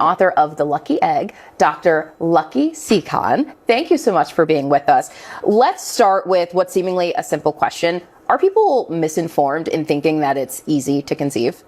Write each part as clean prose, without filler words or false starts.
author of The Lucky Egg, Dr. Lucky Seekon. Thank you so much for being with us. Let's start with what's seemingly a simple question. Are people misinformed in thinking that it's easy to conceive?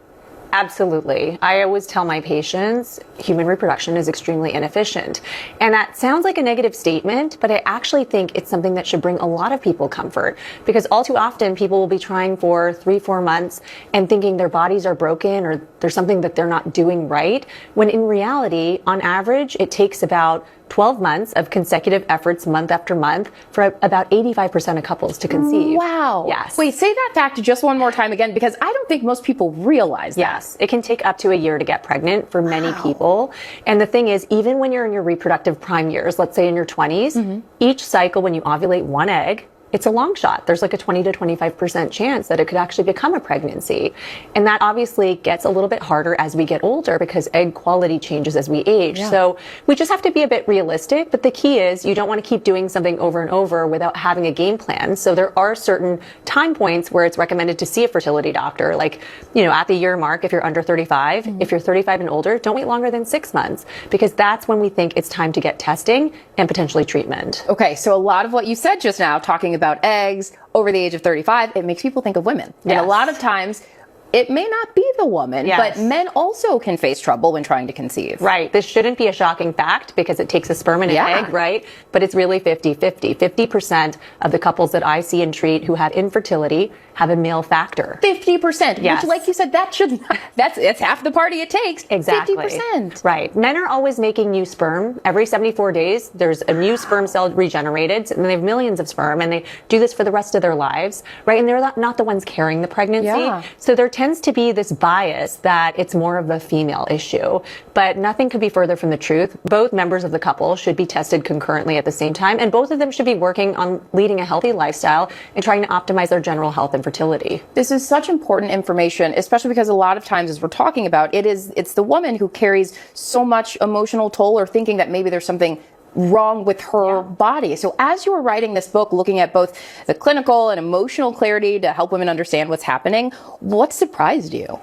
Absolutely. I always tell my patients human reproduction is extremely inefficient. And that sounds like a negative statement, but I actually think it's something that should bring a lot of people comfort, because all too often people will be trying for 3-4 months and thinking their bodies are broken or there's something that they're not doing right, when in reality, on average, it takes about 12 months of consecutive efforts month after month for about 85% of couples to conceive. Wow. Yes. Wait, say that fact just one more time again, because I don't think most people realize that. Yes. It can take up to a year to get pregnant for many people. And the thing is, even when you're in your reproductive prime years, let's say in your 20s, each cycle when you ovulate one egg, it's a long shot. There's like a 20 to 25% chance that it could actually become a pregnancy. And that obviously gets a little bit harder as we get older because egg quality changes as we age. Yeah. So we just have to be a bit realistic. But the key is you don't want to keep doing something over and over without having a game plan. So there are certain time points where it's recommended to see a fertility doctor, like, you know, at the year mark, if you're under 35, if you're 35 and older, don't wait longer than 6 months, because that's when we think it's time to get testing and potentially treatment. Okay, so a lot of what you said just now, talking about eggs over the age of 35, it makes people think of women. Yes. And a lot of times, it may not be the woman, but men also can face trouble when trying to conceive. Right. This shouldn't be a shocking fact because it takes a sperm and an egg, right? But it's really 50-50. 50% of the couples that I see and treat who have infertility have a male factor. 50%. Yes. Which, like you said, it's half the party it takes. Exactly. 50%. Right. Men are always making new sperm. Every 74 days, there's a new sperm cell regenerated, and they have millions of sperm, and they do this for the rest of their lives, right? And they're not the ones carrying the pregnancy. Yeah. So there tends to be this bias that it's more of a female issue, but nothing could be further from the truth. Both members of the couple should be tested concurrently at the same time, and both of them should be working on leading a healthy lifestyle and trying to optimize their general health and fertility. This is such important information, especially because a lot of times, as we're talking about, it's the woman who carries so much emotional toll or thinking that maybe there's something wrong with her body. So as you were writing this book, looking at both the clinical and emotional clarity to help women understand what's happening, what surprised you?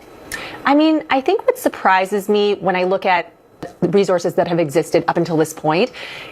I mean, I think what surprises me when I look at the resources that have existed up until this point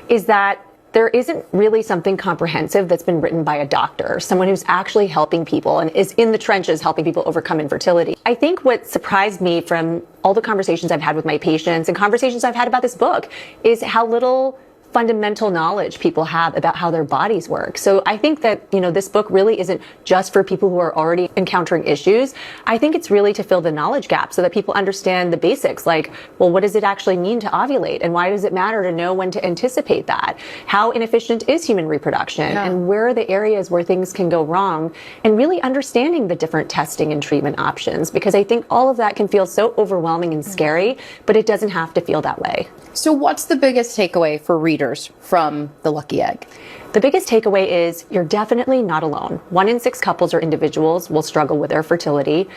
is that there isn't really something comprehensive that's been written by a doctor, someone who's actually helping people and is in the trenches helping people overcome infertility. I think what surprised me from all the conversations I've had with my patients and conversations I've had about this book is how little fundamental knowledge people have about how their bodies work. So I think that, you know, this book really isn't just for people who are already encountering issues. I think it's really to fill the knowledge gap so that people understand the basics, like, well, what does it actually mean to ovulate? And why does it matter to know when to anticipate that? How inefficient is human reproduction? Yeah. And where are the areas where things can go wrong? And really understanding the different testing and treatment options, because I think all of that can feel so overwhelming and scary, but it doesn't have to feel that way. So what's the biggest takeaway for readers from The Lucky Egg? The biggest takeaway is you're definitely not alone. 1 in 6 couples or individuals will struggle with their fertility.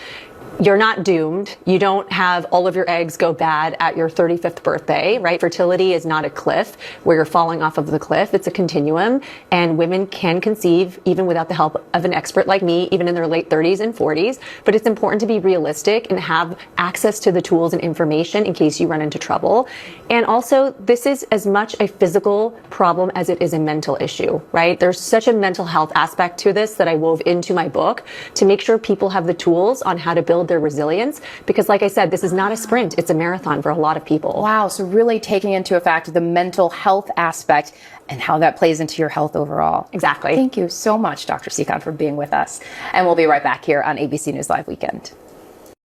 You're not doomed. You don't have all of your eggs go bad at your 35th birthday, right? Fertility is not a cliff where you're falling off of the cliff. It's a continuum, and women can conceive even without the help of an expert like me, even in their late 30s and 40s. But it's important to be realistic and have access to the tools and information in case you run into trouble. And also, this is as much a physical problem as it is a mental issue, right? There's such a mental health aspect to this that I wove into my book to make sure people have the tools on how to build their resilience, because like I said, this is not a sprint, it's a marathon for a lot of people. Wow, so really taking into effect the mental health aspect and how that plays into your health overall. Exactly. Thank you so much, Dr. Seekon, for being with us. And we'll be right back here on ABC News Live Weekend.